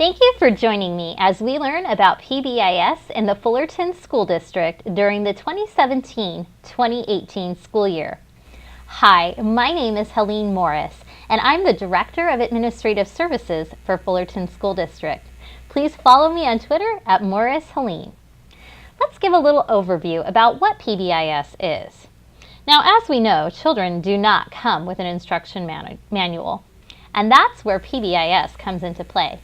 Thank you for joining me as we learn about PBIS in the Fullerton School District during the 2017-2018 school year. Hi, my name is Helene Morris, and I'm the Director of Administrative Services for Fullerton School District. Please follow me on Twitter at MorrisHelene. Let's give a little overview about what PBIS is. Now, as we know, children do not come with an instruction manual, and that's where PBIS comes into play.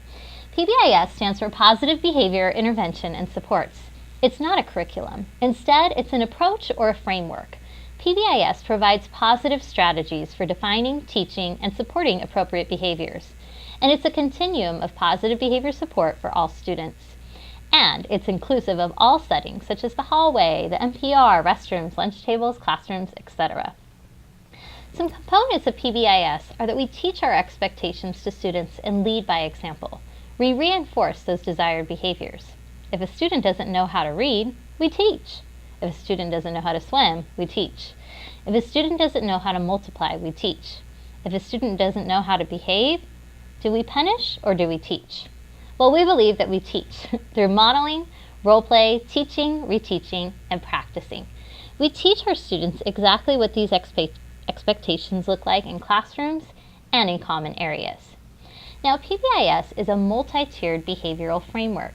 PBIS stands for Positive Behavior Intervention and Supports. It's not a curriculum. Instead, it's an approach or a framework. PBIS provides positive strategies for defining, teaching, and supporting appropriate behaviors. And it's a continuum of positive behavior support for all students. And it's inclusive of all settings, such as the hallway, the NPR, restrooms, lunch tables, classrooms, etc. Some components of PBIS are that we teach our expectations to students and lead by example. We reinforce those desired behaviors. If a student doesn't know how to read, we teach. If a student doesn't know how to swim, we teach. If a student doesn't know how to multiply, we teach. If a student doesn't know how to behave, do we punish or do we teach? Well, we believe that we teach through modeling, role play, teaching, reteaching, and practicing. We teach our students exactly what these expectations look like in classrooms and in common areas. Now, PBIS is a multi-tiered behavioral framework.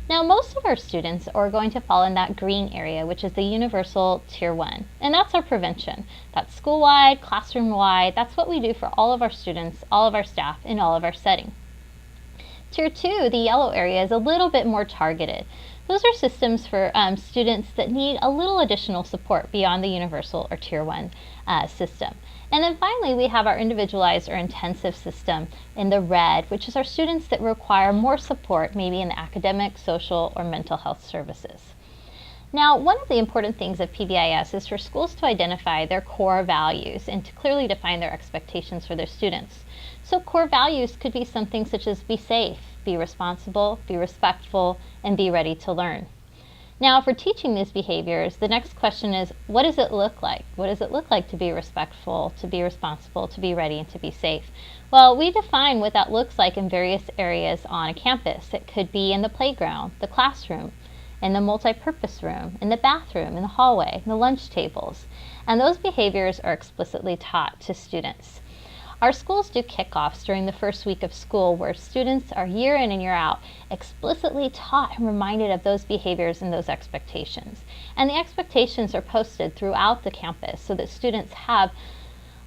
Now, most of our students are going to fall in that green area, which is the universal Tier 1, and that's our prevention. That's school-wide, classroom-wide. That's what we do for all of our students, all of our staff, in all of our settings. Tier 2, the yellow area, is a little bit more targeted. Those are systems for students that need a little additional support beyond the universal or Tier 1 system. And then finally, we have our individualized or intensive system in the red, which is our students that require more support, maybe in the academic, social, or mental health services. Now, one of the important things of PBIS is for schools to identify their core values and to clearly define their expectations for their students. So core values could be something such as be safe, be responsible, be respectful, and be ready to learn. Now, if we're teaching these behaviors, the next question is, what does it look like? What does it look like to be respectful, to be responsible, to be ready, and to be safe? Well, we define what that looks like in various areas on a campus. It could be in the playground, the classroom, in the multi-purpose room, in the bathroom, in the hallway, in the lunch tables. And those behaviors are explicitly taught to students. Our schools do kickoffs during the first week of school where students are year in and year out explicitly taught and reminded of those behaviors and those expectations. And the expectations are posted throughout the campus so that students have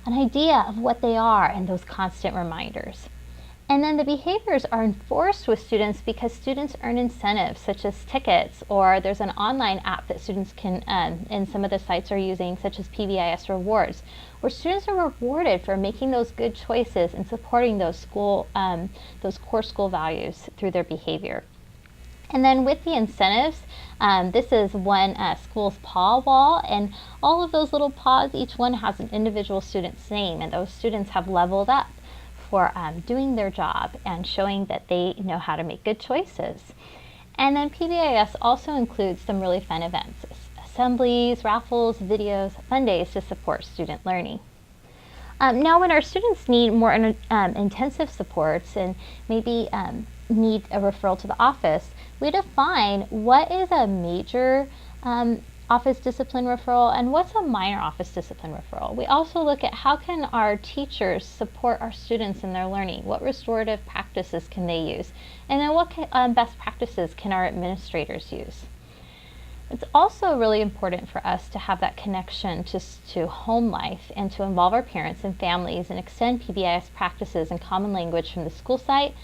an idea of what they are and those constant reminders. And then the behaviors are enforced with students because students earn incentives such as tickets, or there's an online app that students can, and some of the sites are using, such as PBIS Rewards, where students are rewarded for making those good choices and supporting those core school values through their behavior. And then with the incentives, this is one school's paw wall, and all of those little paws, each one has an individual student's name, and those students have leveled up for doing their job and showing that they know how to make good choices. And then PBIS also includes some really fun events, assemblies, raffles, videos, fun days to support student learning. Now, when our students need more intensive supports and maybe need a referral to the office, we define what is a major office discipline referral and what's a minor office discipline referral. We also look at how can our teachers support our students in their learning, what restorative practices can they use, and then what best practices can our administrators use. It's also really important for us to have that connection to home life and to involve our parents and families and extend PBIS practices and common language from the school site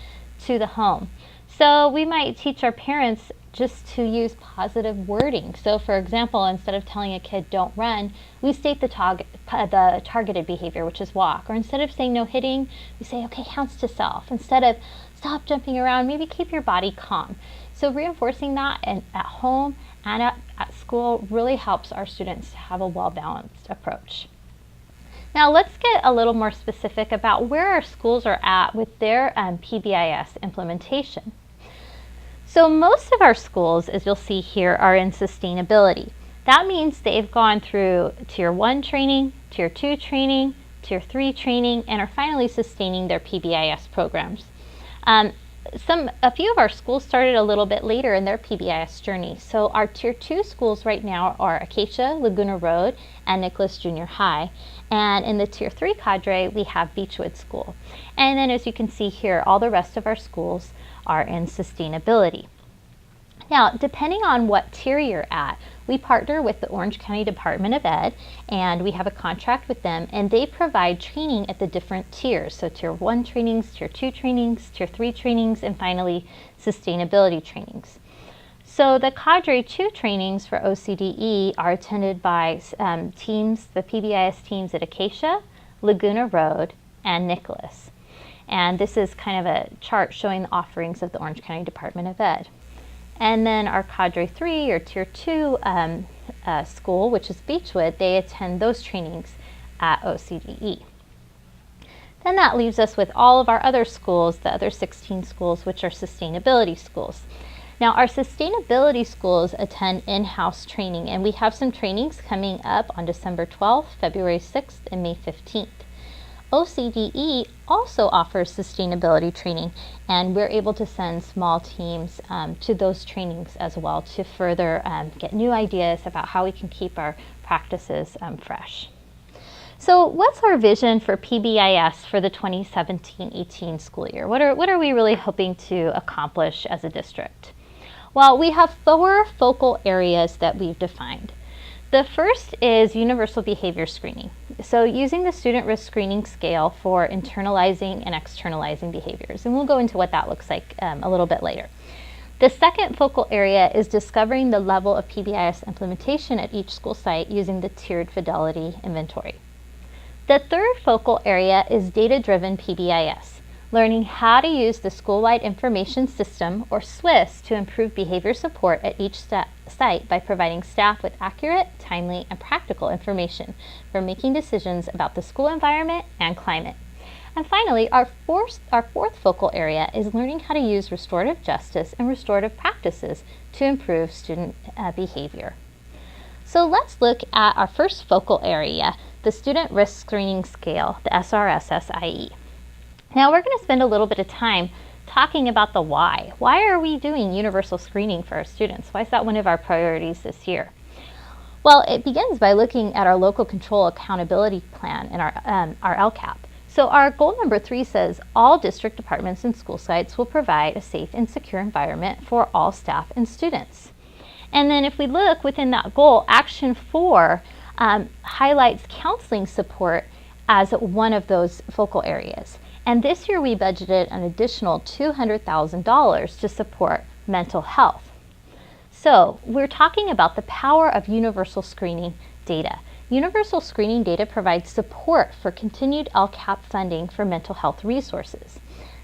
to the home. So we might teach our parents just to use positive wording. So for example, instead of telling a kid don't run, we state the targeted behavior, which is walk. Or instead of saying no hitting, we say, okay, hands to self. Instead of stop jumping around, maybe keep your body calm. So reinforcing that at home and at school really helps our students to have a well-balanced approach. Now let's get a little more specific about where our schools are at with their PBIS implementation. So most of our schools, as you'll see here, are in sustainability. That means they've gone through Tier 1 training, Tier 2 training, Tier 3 training, and are finally sustaining their PBIS programs. A few of our schools started a little bit later in their PBIS journey. So our Tier 2 schools right now are Acacia, Laguna Road, and Nicholas Junior High. And in the Tier 3 cadre, we have Beechwood School. And then as you can see here, all the rest of our schools are in sustainability. Now, depending on what tier you're at, we partner with the Orange County Department of Ed, and we have a contract with them, and they provide training at the different tiers. So Tier 1 trainings, Tier 2 trainings, Tier 3 trainings, and finally sustainability trainings. So the Cadre 2 trainings for OCDE are attended by teams, the PBIS teams at Acacia, Laguna Road, and Nicholas. And this is kind of a chart showing the offerings of the Orange County Department of Ed. And then our Cadre 3 or Tier 2 school, which is Beechwood, they attend those trainings at OCDE. Then that leaves us with all of our other schools, the other 16 schools, which are sustainability schools. Now, our sustainability schools attend in-house training, and we have some trainings coming up on December 12th, February 6th, and May 15th. OCDE also offers sustainability training, and we're able to send small teams to those trainings as well to further get new ideas about how we can keep our practices fresh. So what's our vision for PBIS for the 2017-18 school year? What are we really hoping to accomplish as a district? Well, we have 4 focal areas that we've defined. The first is universal behavior screening. So using the student risk screening scale for internalizing and externalizing behaviors. And we'll go into what that looks like a little bit later. The second focal area is discovering the level of PBIS implementation at each school site using the tiered fidelity inventory. The third focal area is data-driven PBIS, learning how to use the School-Wide Information System, or SWIS, to improve behavior support at each site by providing staff with accurate, timely, and practical information for making decisions about the school environment and climate. And finally, our fourth focal area is learning how to use restorative justice and restorative practices to improve student behavior. So let's look at our first focal area, the Student Risk Screening Scale, the SRSSIE. Now we're going to spend a little bit of time talking about the why. Why are we doing universal screening for our students? Why is that one of our priorities this year? Well, it begins by looking at our local control accountability plan and our LCAP. So our goal number 3 says all district departments and school sites will provide a safe and secure environment for all staff and students. And then if we look within that goal, Action 4 highlights counseling support as one of those focal areas. And this year we budgeted an additional $200,000 to support mental health. So we're talking about the power of universal screening data. Universal screening data provides support for continued LCAP funding for mental health resources.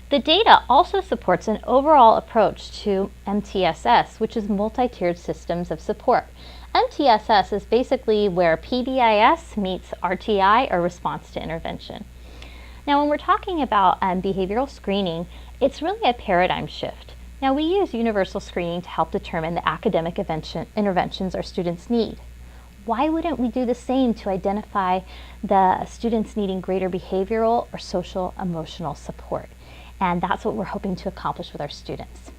The data also supports an overall approach to MTSS, which is multi-tiered systems of support. MTSS is basically where PBIS meets RTI, or response to intervention. Now, when we're talking about behavioral screening, it's really a paradigm shift. Now, we use universal screening to help determine the academic interventions our students need. Why wouldn't we do the same to identify the students needing greater behavioral or social emotional support? And that's what we're hoping to accomplish with our students.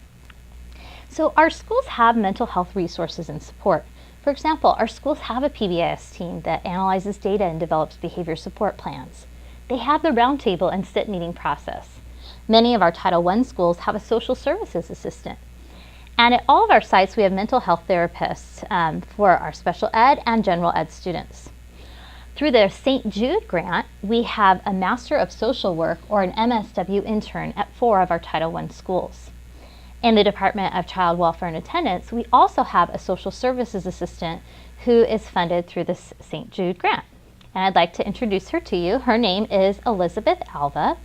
So our schools have mental health resources and support. For example, our schools have a PBIS team that analyzes data and develops behavior support plans. They have the roundtable and SIT meeting process. Many of our Title I schools have a social services assistant. And at all of our sites, we have mental health therapists for our special ed and general ed students. Through the St. Jude grant, we have a Master of Social Work, or an MSW intern, at 4 of our Title I schools. In the Department of Child Welfare and Attendance, we also have a social services assistant who is funded through the St. Jude grant. And I'd like to introduce her to you. Her name is Elizabeth Alva.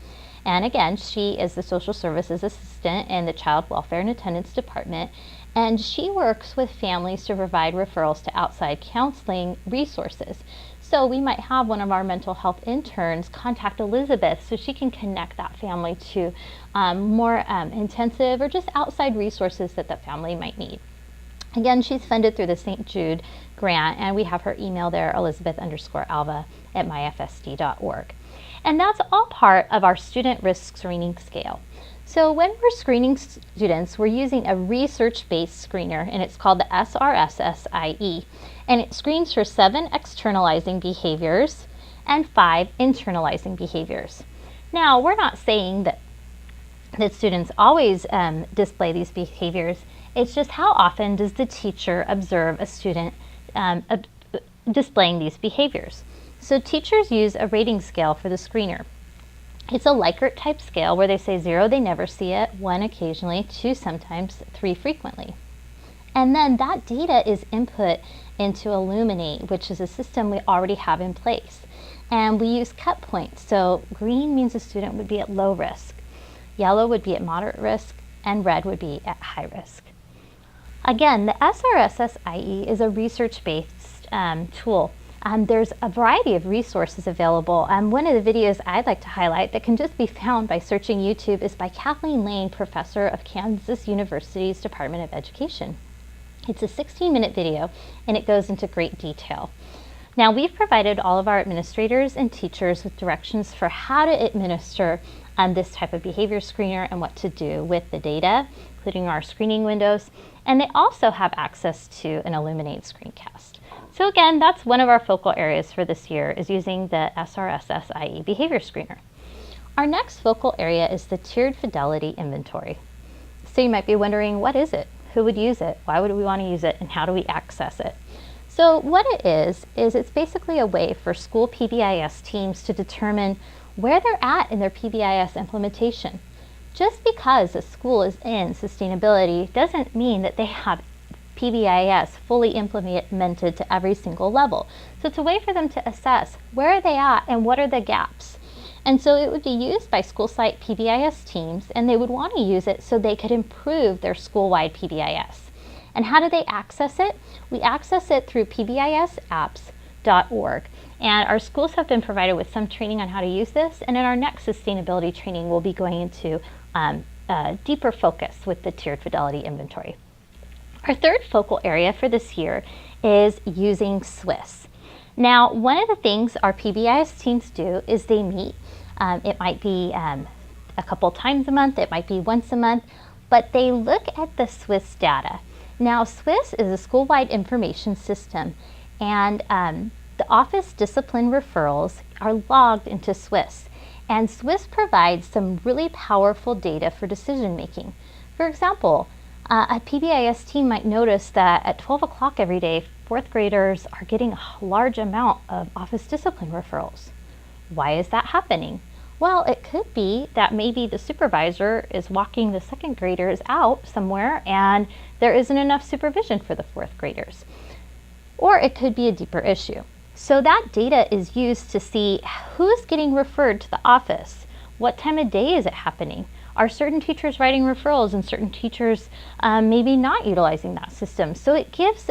And again, she is the Social Services Assistant in the Child Welfare and Attendance Department. And she works with families to provide referrals to outside counseling resources. So we might have one of our mental health interns contact Elizabeth so she can connect that family to more intensive or just outside resources that the family might need. Again, she's funded through the St. Jude grant, and we have her email there, elizabeth_alva@myfsd.org. And that's all part of our student risk screening scale. So when we're screening students, we're using a research-based screener, and it's called the SRSSIE. And it screens for 7 externalizing behaviors and 5 internalizing behaviors. Now, we're not saying that students always display these behaviors. It's just how often does the teacher observe a student displaying these behaviors. So teachers use a rating scale for the screener. It's a Likert type scale where they say 0, they never see it, 1 occasionally, 2 sometimes, 3 frequently. And then that data is input into Illuminate, which is a system we already have in place. And we use cut points. So green means a student would be at low risk, yellow would be at moderate risk, and red would be at high risk. Again, the SRSSIE is a research-based tool. There's a variety of resources available. One of the videos I'd like to highlight that can just be found by searching YouTube is by Kathleen Lane, professor of Kansas University's Department of Education. It's a 16-minute video, and it goes into great detail. Now, we've provided all of our administrators and teachers with directions for how to administer this type of behavior screener and what to do with the data, including our screening windows, and they also have access to an Illuminate screencast. So again, that's one of our focal areas for this year, is using the SRSSIE behavior screener. Our next focal area is the tiered fidelity inventory. So you might be wondering, what is it? Who would use it? Why would we want to use it? And how do we access it? So what it is it's basically a way for school PBIS teams to determine where they're at in their PBIS implementation. Just because a school is in sustainability doesn't mean that they have PBIS fully implemented to every single level. So it's a way for them to assess where are they at and what are the gaps. And so it would be used by school site PBIS teams, and they would want to use it so they could improve their school-wide PBIS. And how do they access it? We access it through pbisapps.org. And our schools have been provided with some training on how to use this, and in our next sustainability training, we'll be going into deeper focus with the tiered fidelity inventory. Our third focal area for this year is using Swiss. Now, one of the things our PBIS teams do is they meet. It might be a couple times a month, it might be once a month, but they look at the Swiss data. Now, Swiss is a school-wide information system, and the office discipline referrals are logged into Swiss. And Swiss provides some really powerful data for decision making. For example, a PBIS team might notice that at 12 o'clock every day, 4th graders are getting a large amount of office discipline referrals. Why is that happening? Well, it could be that maybe the supervisor is walking the 2nd graders out somewhere and there isn't enough supervision for the 4th graders. Or it could be a deeper issue. So that data is used to see who's getting referred to the office. What time of day is it happening? Are certain teachers writing referrals and certain teachers maybe not utilizing that system? So it gives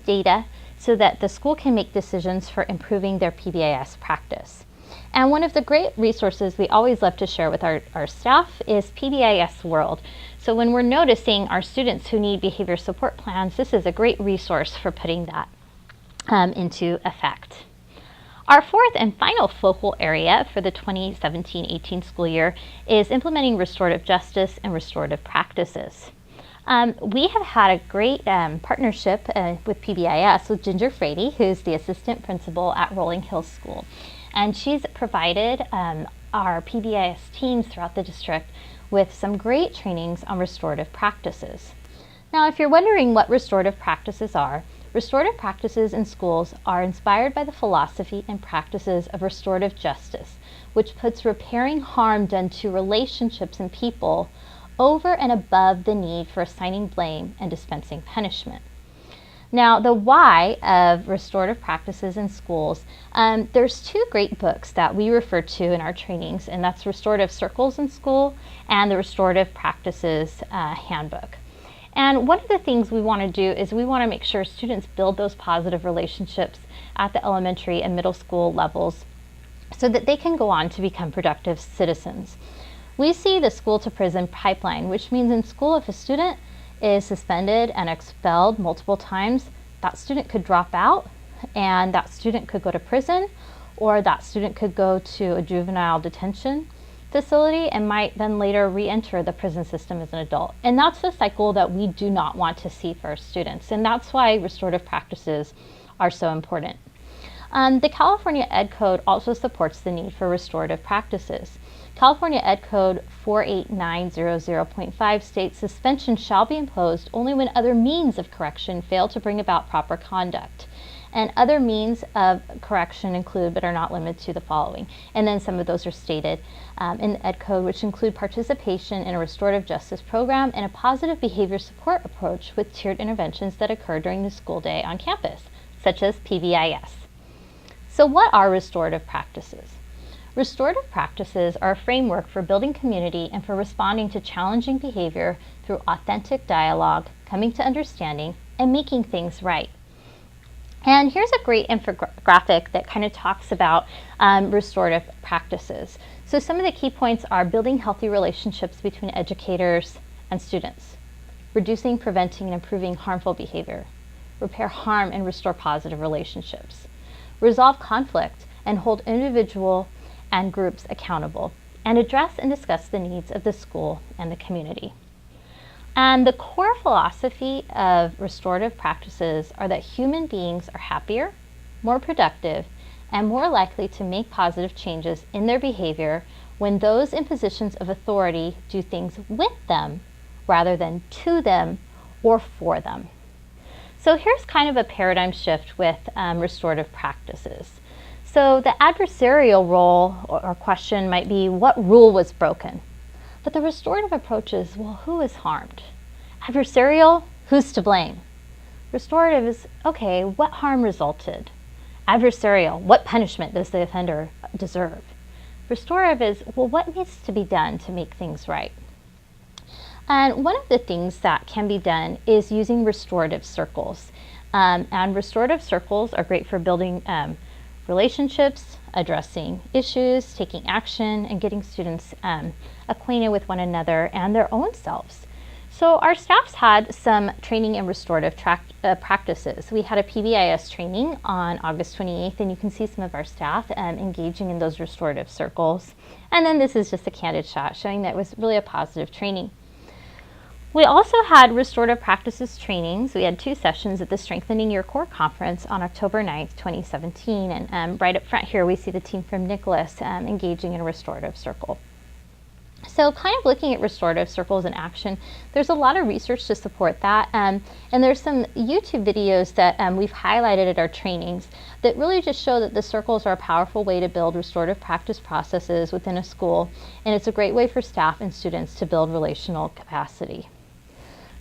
data so that the school can make decisions for improving their PBIS practice. And one of the great resources we always love to share with our staff is PBIS World. So when we're noticing our students who need behavior support plans, this is a great resource for putting that into effect. Our fourth and final focal area for the 2017-18 school year is implementing restorative justice and restorative practices. We have had a great partnership with PBIS with Ginger Frady, who's the assistant principal at Rolling Hills School. And she's provided our PBIS teams throughout the district with some great trainings on restorative practices. Now, if you're wondering what restorative practices are, restorative practices in schools are inspired by the philosophy and practices of restorative justice, which puts repairing harm done to relationships and people over and above the need for assigning blame and dispensing punishment. Now, the why of restorative practices in schools, there's two great books that we refer to in our trainings, and that's Restorative Circles in School and the Restorative Practices Handbook. And one of the things we want to do is we want to make sure students build those positive relationships at the elementary and middle school levels so that they can go on to become productive citizens. We see the school to prison pipeline, which means in school if a student is suspended and expelled multiple times, that student could drop out and that student could go to prison, or that student could go to a juvenile detention facility and might then later re-enter the prison system as an adult. And that's the cycle that we do not want to see for our students. And that's why restorative practices are so important. The California Ed Code also supports the need for restorative practices. California Ed Code 48900.5 states suspension shall be imposed only when other means of correction fail to bring about proper conduct. And other means of correction include, but are not limited to, the following. And then some of those are stated in the Ed Code, which include participation in a restorative justice program and a positive behavior support approach with tiered interventions that occur during the school day on campus, such as PBIS. So what are restorative practices? Restorative practices are a framework for building community and for responding to challenging behavior through authentic dialogue, coming to understanding, and making things right. And here's a great infographic that kind of talks about restorative practices. So some of the key points are building healthy relationships between educators and students, reducing, preventing, and improving harmful behavior, repair harm and restore positive relationships, resolve conflict and hold individual and groups accountable, and address and discuss the needs of the school and the community. And the core philosophy of restorative practices are that human beings are happier, more productive, and more likely to make positive changes in their behavior when those in positions of authority do things with them rather than to them or for them. So here's kind of a paradigm shift with restorative practices. So the adversarial role or question might be, what rule was broken? But the restorative approach is, well, who is harmed? Adversarial, who's to blame? Restorative is, okay, what harm resulted? Adversarial, what punishment does the offender deserve? Restorative is, well, what needs to be done to make things right? And one of the things that can be done is using restorative circles. And restorative circles are great for building relationships, addressing issues, taking action, and getting students acquainted with one another and their own selves. So our staffs had some training in restorative practices. We had a PBIS training on August 28th, and you can see some of our staff engaging in those restorative circles. And then this is just a candid shot showing that it was really a positive training. We also had restorative practices trainings. We had 2 sessions at the Strengthening Your Core Conference on October 9th, 2017. And right up front here, we see the team from Nicholas engaging in a restorative circle. So kind of looking at restorative circles in action, there's a lot of research to support that. And there's some YouTube videos that we've highlighted at our trainings that really just show that the circles are a powerful way to build restorative practice processes within a school. And it's a great way for staff and students to build relational capacity.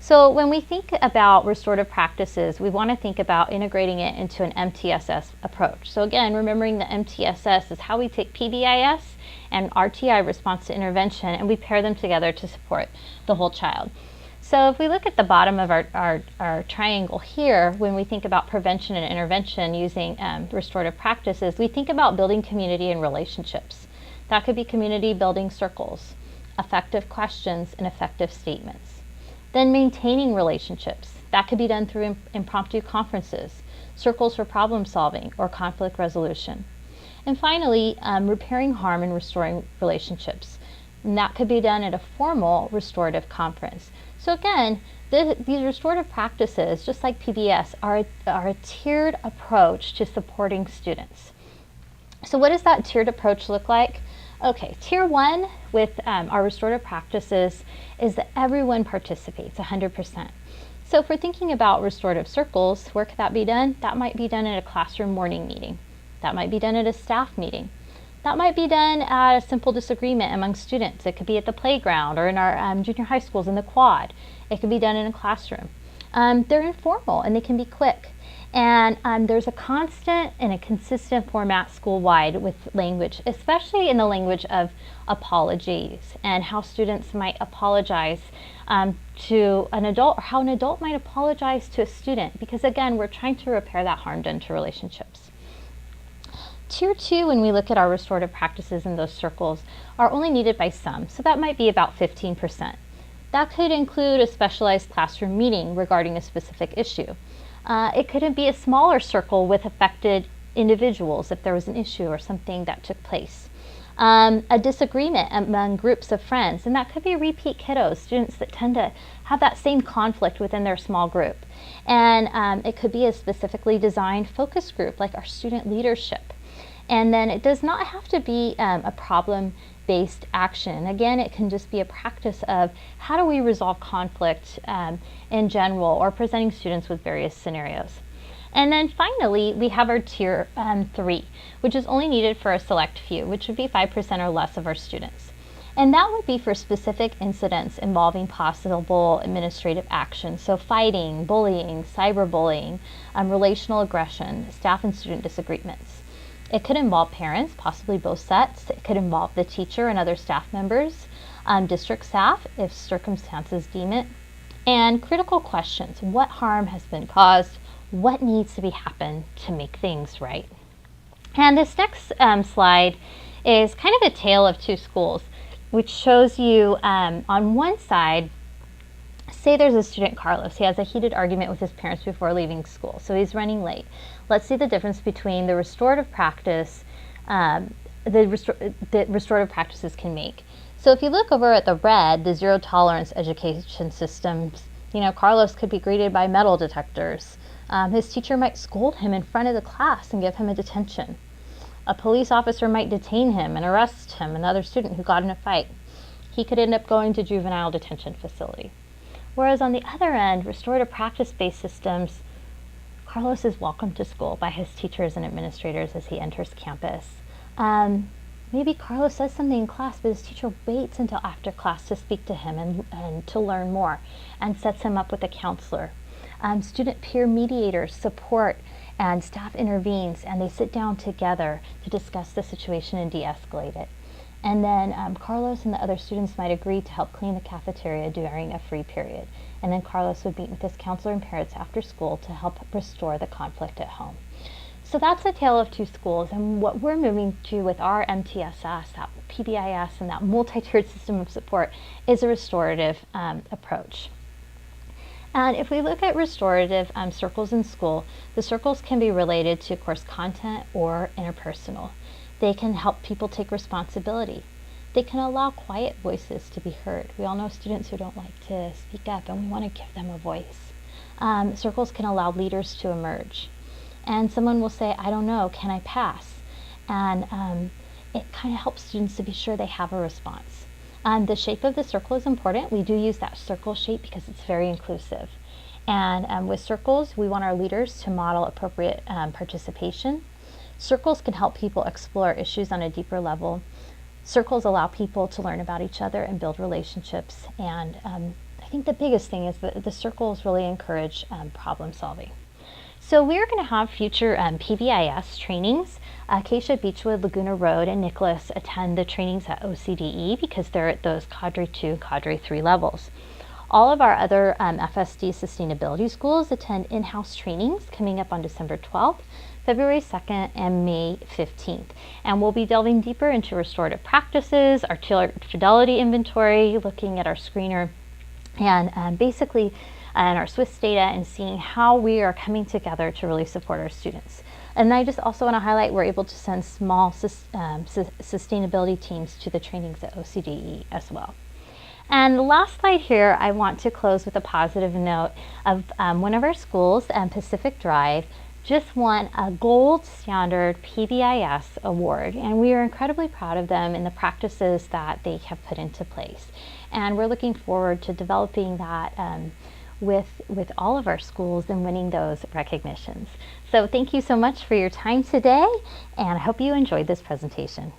So when we think about restorative practices, we want to think about integrating it into an MTSS approach. So again, remembering the MTSS is how we take PBIS and RTI, response to intervention, and we pair them together to support the whole child. So if we look at the bottom of our triangle here, when we think about prevention and intervention using restorative practices, we think about building community and relationships. That could be community building circles, effective questions, and effective statements. Then maintaining relationships. That could be done through impromptu conferences, circles for problem solving, or conflict resolution. And finally, repairing harm and restoring relationships. And that could be done at a formal restorative conference. So again, these restorative practices, just like PBS, are a tiered approach to supporting students. So what does that tiered approach look like? Okay, tier 1 with our restorative practices is that everyone participates 100%. So if we're thinking about restorative circles, where could that be done? That might be done at a classroom morning meeting. That might be done at a staff meeting. That might be done at a simple disagreement among students. It could be at the playground or in our junior high schools in the quad. It could be done in a classroom. They're informal and they can be quick. And there's a constant and a consistent format school-wide with language, especially in the language of apologies and how students might apologize to an adult, or how an adult might apologize to a student, because again, we're trying to repair that harm done to relationships. Tier 2, when we look at our restorative practices in those circles, are only needed by some, so that might be about 15%. That could include a specialized classroom meeting regarding a specific issue. It could be a smaller circle with affected individuals if there was an issue or something that took place. A disagreement among groups of friends, and that could be repeat kiddos, students that tend to have that same conflict within their small group. And it could be a specifically designed focus group like our student leadership. And then it does not have to be a problem-based action. Again, it can just be a practice of how do we resolve conflict in general, or presenting students with various scenarios. And then finally, we have our tier 3, which is only needed for a select few, which would be 5% or less of our students. And that would be for specific incidents involving possible administrative action. So fighting, bullying, cyberbullying, relational aggression, staff and student disagreements. It could involve parents, possibly both sets. It could involve the teacher and other staff members, district staff if circumstances deem it. And critical questions: what harm has been caused? What needs to be happened to make things right? And this next slide is kind of a tale of two schools, which shows you on one side, say there's a student, Carlos. He has a heated argument with his parents before leaving school, so he's running late. Let's see the difference between the restorative practice that restorative practices can make. So if you look over at the red, the zero tolerance education systems, Carlos could be greeted by metal detectors. His teacher might scold him in front of the class and give him a detention. A police officer might detain him and arrest him, another student who got in a fight. He could end up going to juvenile detention facility. Whereas on the other end, restorative practice-based systems, Carlos is welcomed to school by his teachers and administrators as he enters campus. Maybe Carlos says something in class, but his teacher waits until after class to speak to him and to learn more, and sets him up with a counselor. Student peer mediators support, and staff intervenes, and they sit down together to discuss the situation and de-escalate it. And then Carlos and the other students might agree to help clean the cafeteria during a free period. And then Carlos would meet with his counselor and parents after school to help restore the conflict at home. So that's a tale of two schools, and what we're moving to with our MTSS, that PBIS, and that multi-tiered system of support is a restorative approach. And if we look at restorative circles in school, the circles can be related to course content or interpersonal. They can help people take responsibility. They can allow quiet voices to be heard. We all know students who don't like to speak up, and we want to give them a voice. Circles can allow leaders to emerge. And someone will say, I don't know, can I pass? And it kind of helps students to be sure they have a response. The shape of the circle is important. We do use that circle shape because it's very inclusive. And with circles, we want our leaders to model appropriate participation. Circles can help people explore issues on a deeper level. Circles allow people to learn about each other and build relationships. And I think the biggest thing is that the circles really encourage problem solving. So we're going to have future PBIS trainings. Acacia, Beechwood, Laguna Road, and Nicholas attend the trainings at OCDE because they're at those Cadre 2, Cadre 3 levels. All of our other FSD sustainability schools attend in-house trainings coming up on December 12th, February 2nd, and May 15th. And we'll be delving deeper into restorative practices, our fidelity inventory, looking at our screener, and basically and our Swiss data, and seeing how we are coming together to really support our students. And I just also want to highlight we're able to send small sustainability teams to the trainings at OCDE as well. And the last slide here, I want to close with a positive note of one of our schools, Pacific Drive, just won a gold standard PBIS award, and we are incredibly proud of them and the practices that they have put into place. And we're looking forward to developing that with all of our schools and winning those recognitions. So thank you so much for your time today, and I hope you enjoyed this presentation.